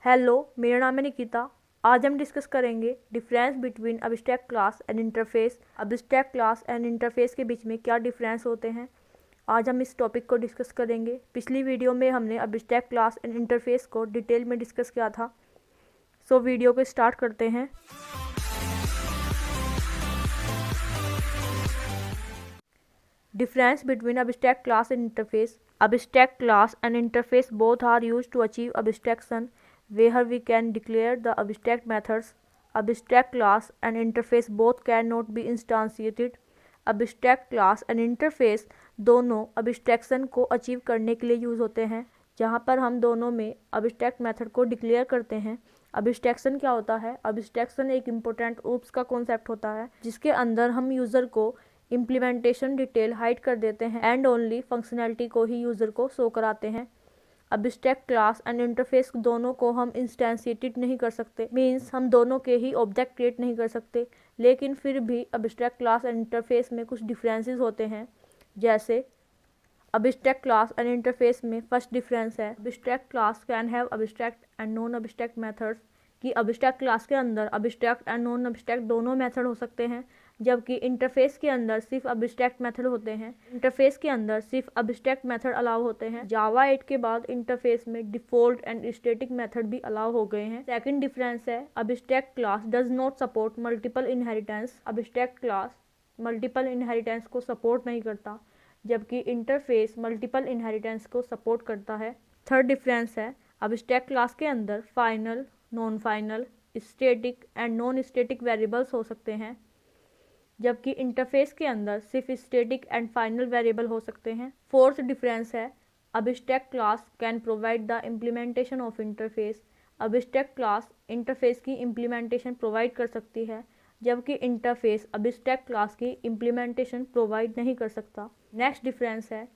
Hello, मेरा नाम है निकिता। आज हम डिस्कस करेंगे difference between abstract class and interface. Abstract class and interface के बीच में क्या डिफरेंस होते हैं, आज हम इस टॉपिक को डिस्कस करेंगे। पिछली वीडियो में हमने अब्स्ट्रैक्ट क्लास एंड इंटरफेस को डिटेल में डिस्कस किया था। सो वीडियो को स्टार्ट करते हैं। Difference between abstract class and interface. Abstract class and interface both are used to achieve abstraction, where we can declare the abstract methods. Abstract class and interface both cannot be instantiated. Abstract class and interface दोनों abstraction को achieve करने के लिए use होते हैं, जहाँ पर हम दोनों में abstract मेथड को डिक्लेयर करते हैं। अब्स्ट्रैक्शन क्या होता है? अब्स्ट्रैक्शन एक इम्पोर्टेंट ओप्स का कॉन्सेप्ट होता है, जिसके अंदर हम यूज़र को इम्प्लीमेंटेशन डिटेल हाइड कर देते हैं एंड ओनली फंक्शनैलिटी को ही यूज़र को शो कराते हैं। अब्स्ट्रैक्ट क्लास एंड इंटरफेस दोनों को हम इंस्टेंशिएटेड नहीं कर सकते, मींस हम दोनों के ही ऑब्जेक्ट क्रिएट नहीं कर सकते, लेकिन फिर भी अब्स्ट्रैक्ट क्लास एंड इंटरफेस में कुछ डिफरेंसेस होते हैं। जैसे अब्स्ट्रैक्ट क्लास एंड इंटरफेस में फर्स्ट डिफरेंस है, abstract class can have abstract and non abstract methods. कि अब्स्ट्रैक्ट क्लास के अंदर अब्स्ट्रैक्ट एंड नॉन अब्स्ट्रैक्ट दोनों मेथड हो सकते हैं, जबकि इंटरफेस के अंदर सिर्फ अब्स्ट्रैक्ट मेथड होते हैं। इंटरफेस के अंदर सिर्फ अब्स्ट्रैक्ट मेथड अलाउ होते हैं। जावा 8 के बाद इंटरफेस में डिफ़ॉल्ट एंड स्टैटिक मेथड भी अलाउ हो गए हैं। सेकंड डिफरेंस है, abstract class does not support multiple inheritance. Abstract class multiple inheritance को सपोर्ट नहीं करता, जबकि इंटरफेस मल्टीपल इनहेरिटेंस को सपोर्ट करता है। थर्ड डिफरेंस है, अब्स्ट्रैक्ट क्लास के अंदर final, non final, static and non static variables हो सकते हैं, जबकि इंटरफेस के अंदर सिर्फ स्टैटिक एंड फाइनल वेरिएबल हो सकते हैं। फोर्थ डिफरेंस है, abstract class can provide the implementation of interface. Abstract class interface की इम्प्लीमेंटेशन प्रोवाइड कर सकती है, जबकि इंटरफेस अब्स्ट्रैक्ट क्लास की इम्प्लीमेंटेशन प्रोवाइड नहीं कर सकता। नेक्स्ट डिफरेंस है,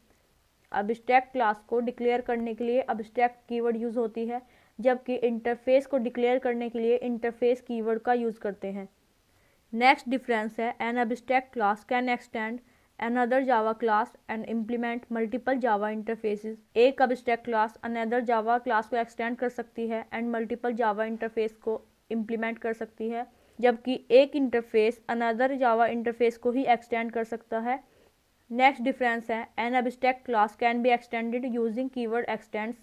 अब्स्ट्रैक्ट क्लास को डिक्लेयर करने के लिए अब्स्ट्रैक्ट कीवर्ड यूज़ होती है, जबकि इंटरफेस को डिक्लेयर करने के लिए इंटरफेस कीवर्ड का यूज़ करते हैं। नेक्स्ट डिफरेंस है, an abstract class can extend another Java class and implement multiple Java interfaces. एक abstract class another Java class को एक्सटेंड कर सकती है एंड मल्टीपल जावा इंटरफेस को इम्प्लीमेंट कर सकती है, जबकि एक इंटरफेस अनदर जावा इंटरफेस को ही एक्सटेंड कर सकता है। नेक्स्ट डिफरेंस है, an abstract class can be extended using keyword extends.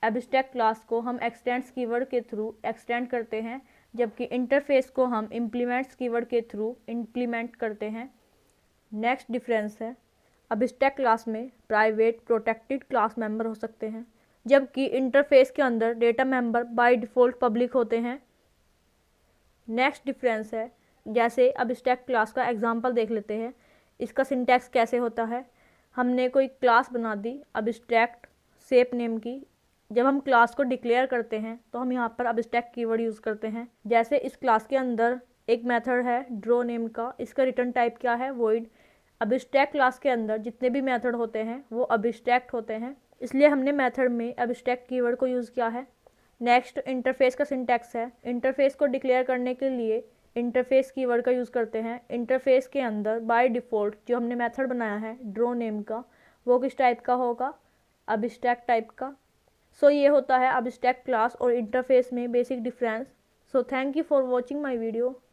Abstract class को हम एक्सटेंड्स कीवर्ड के थ्रू एक्सटेंड करते हैं, जबकि इंटरफेस को हम इम्प्लीमेंट्स कीवर्ड के थ्रू इम्प्लीमेंट करते हैं। नेक्स्ट डिफरेंस है, अब्स्ट्रैक्ट क्लास में प्राइवेट प्रोटेक्टेड क्लास मेंबर हो सकते हैं, जबकि इंटरफेस के अंदर data member by default public होते हैं। नेक्स्ट डिफरेंस है, जैसे अब्स्ट्रैक्ट क्लास का एग्जांपल देख लेते हैं। इसका सिंटैक्स कैसे होता है, हमने कोई क्लास बना दी अब्स्ट्रैक्ट शेप नेम की। जब हम क्लास को डिक्लेयर करते हैं तो हम यहाँ पर अब्स्ट्रैक्ट कीवर्ड यूज़ करते हैं। जैसे इस क्लास के अंदर एक मेथड है ड्रॉ नेम का, इसका रिटर्न टाइप क्या है, वॉइड। अब्स्ट्रैक्ट क्लास के अंदर जितने भी मेथड होते हैं वो अब्स्ट्रैक्ट होते हैं, इसलिए हमने मेथड में अब्स्ट्रैक्ट कीवर्ड को यूज़ किया है। नेक्स्ट इंटरफेस का सिंटैक्स है, इंटरफेस को डिक्लेयर करने के लिए इंटरफेस कीवर्ड का यूज़ करते हैं। इंटरफेस के अंदर बाय डिफ़ॉल्ट जो हमने मेथड बनाया है ड्रॉ नेम का, वो किस टाइप का होगा, अब्स्ट्रैक्ट टाइप का। सो ये होता है अब्स्ट्रैक्ट क्लास और इंटरफेस में basic difference. So thank you for watching my video.